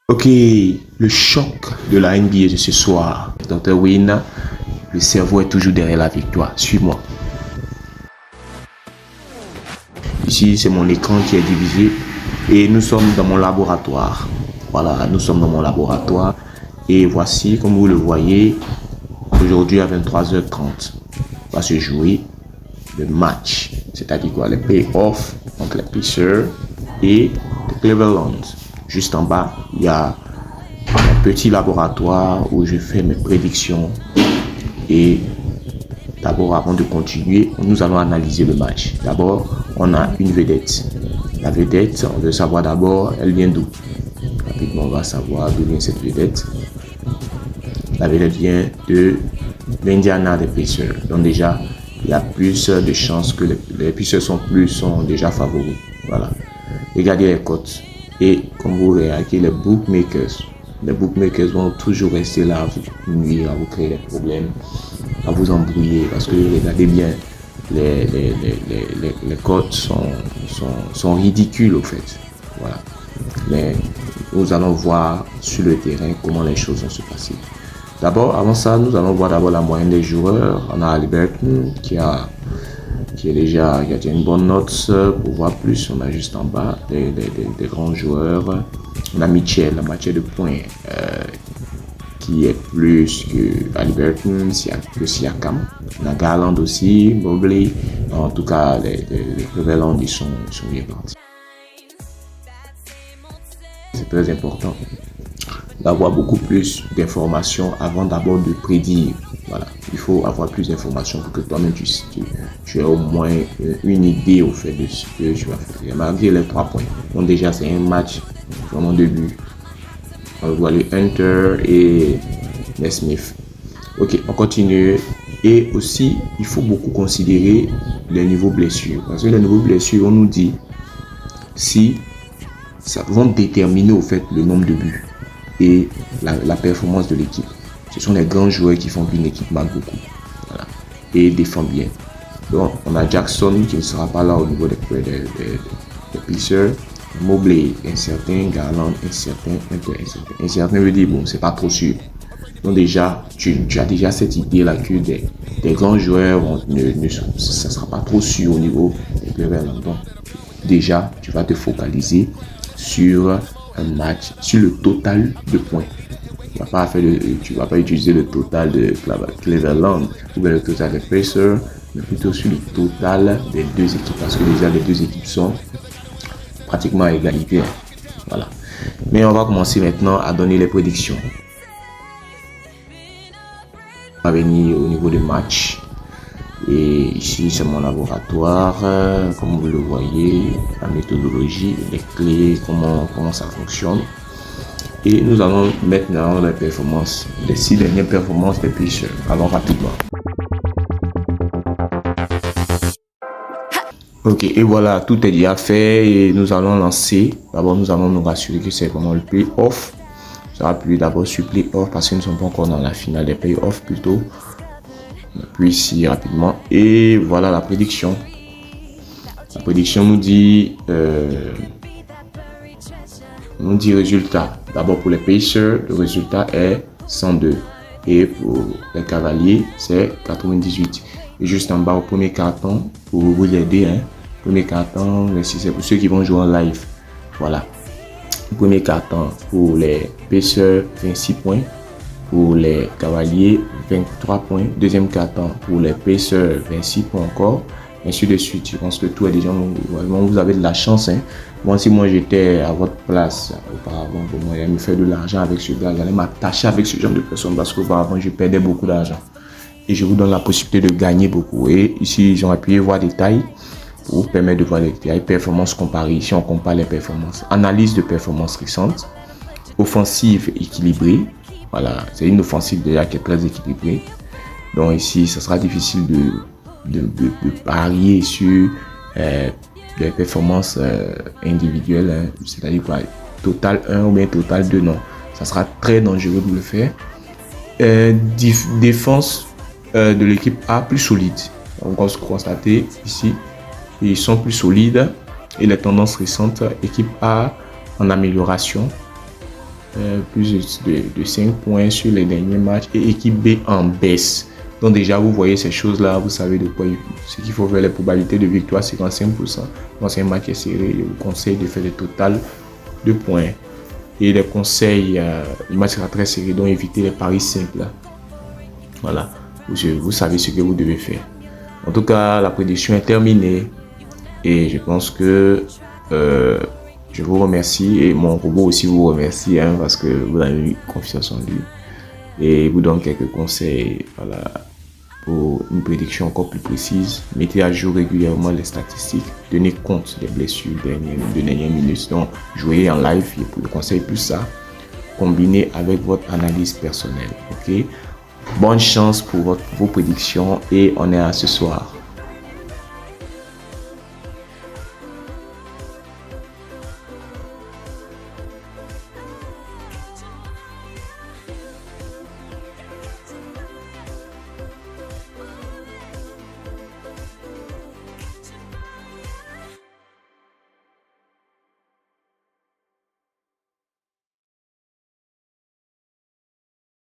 Ok, le choc de la NBA de ce soir. Dr. Win, le cerveau est toujours derrière la victoire. Suis-moi. Ici, c'est mon écran qui est divisé et nous sommes dans mon laboratoire. Voilà, nous sommes dans mon laboratoire et voici, comme vous le voyez, aujourd'hui à 23h30, va se jouer le match. C'est-à-dire quoi? Les playoffs entre les Pacers et les Cleveland. Juste en bas, il y a un petit laboratoire où je fais mes prédictions. Et d'abord, avant de continuer, nous allons analyser le match. D'abord, on a une vedette. La vedette, on veut savoir d'abord, elle vient d'où? Rapidement, on va savoir d'où vient cette vedette. La vedette vient de l'Indiana des Pacers. Donc déjà, il y a plus de chances que les Pacers sont déjà favoris. Voilà. Regardez les cotes. Et comme vous remarquez, les bookmakers vont toujours rester là à vous nuire, à vous créer des problèmes, à vous embrouiller. Parce que regardez bien, les cotes sont ridicules au fait. Voilà. Mais nous allons voir sur le terrain comment les choses vont se passer. D'abord, avant ça, nous allons voir d'abord la moyenne des joueurs. On a Haliburton qui a déjà une bonne note pour voir plus. On a juste en bas des grands joueurs. On a Mitchell de points qui est plus que Haliburton, que Siakam. On a Garland aussi, Mobley. En tout cas, les Cleveland, ils sont bien partis. C'est très important d'avoir beaucoup plus d'informations avant d'abord de prédire. Voilà, il faut avoir plus d'informations pour que toi-même tu aies au moins une idée au fait de ce que tu vas faire. Malgré les 3 points. Donc déjà, c'est un match vraiment de but. On voit le Hunter et les Smith. Ok, on continue. Et aussi, il faut beaucoup considérer les niveaux blessures. Parce que les niveaux blessures, on nous dit si ça vont déterminer au fait le nombre de buts et la performance de l'équipe. Ce sont les grands joueurs qui font qu'une équipe marque beaucoup, voilà, et défend bien. Donc, on a Jackson qui ne sera pas là au niveau des Pacers. Mobley incertain, Garland incertain, incertain veut dire bon, c'est pas trop sûr. Donc déjà, tu as déjà cette idée là que des grands joueurs ça sera pas trop sûr au niveau des Cleveland. Donc déjà, tu vas te focaliser sur un match, sur le total de points. Tu vas pas utiliser le total de Cleveland ou le total des Pacers, mais plutôt sur le total des deux équipes, parce que déjà les deux équipes sont pratiquement à égalité. Voilà. Mais on va commencer maintenant à donner les prédictions. On va venir au niveau des matchs. Et ici, c'est mon laboratoire. Comme vous le voyez, la méthodologie, les clés, comment ça fonctionne. Et nous allons maintenant les performances, les 6 dernières performances des Pacers. Allons rapidement. Ok, et voilà, tout est déjà fait et nous allons lancer. D'abord, nous allons nous rassurer que c'est vraiment le play-off. Ça va appuyer d'abord sur play-off parce que nous ne sommes pas encore dans la finale des play-off plutôt. On appuie ici rapidement. Et voilà la prédiction. La prédiction nous dit résultat. D'abord pour les Pacers, le résultat est 102. Et pour les Cavaliers, c'est 98. Et juste en bas au premier carton, pour vous aider, premier carton, c'est pour ceux qui vont jouer en live. Voilà. Le premier carton pour les Pacers, 26 points. Pour les Cavaliers, 23 points. Deuxième carton pour les Pacers, 26 points encore. Ainsi de suite. Je pense que tout est déjà... Vous avez de la chance. Moi, si moi j'étais à votre place auparavant, pour moi, j'allais me faire de l'argent avec ce gars. J'allais m'attacher avec ce genre de personnes parce qu'auparavant, je perdais beaucoup d'argent. Et je vous donne la possibilité de gagner beaucoup. Et ici, ils ont appuyé voir détails pour vous permettre de voir les détails. Performance comparée. Ici, on compare les performances. Analyse de performances récentes. Offensive équilibrée. Voilà, c'est une offensive déjà qui est très équilibrée. Donc ici, ça sera difficile de parier sur des performances individuelles. C'est-à-dire quoi, total 1 ou bien total 2, non. Ça sera très dangereux de le faire. Défense de l'équipe A plus solide. On va constater ici, ils sont plus solides et les tendances récentes, équipe A en amélioration. plus de 5 points sur les derniers matchs et équipe B en baisse. Donc déjà, vous voyez ces choses-là, vous savez de quoi ce qu'il faut faire. Les probabilités de victoire, 55%. Quand c'est un match est serré, je vous conseille de faire le total de points. Et les conseils, le match sera très serré, donc évitez les paris simples. Voilà, vous savez ce que vous devez faire. En tout cas, la prédiction est terminée. Et je pense que je vous remercie. Et mon robot aussi vous remercie parce que vous avez eu confiance en lui. Et vous donne quelques conseils pour une prédiction encore plus précise. Mettez à jour régulièrement les statistiques. Tenez compte des blessures de dernière minute. Donc, jouez en live. Et pour le conseil plus ça, combinez avec votre analyse personnelle. Ok? Bonne chance pour vos prédictions et on est à ce soir.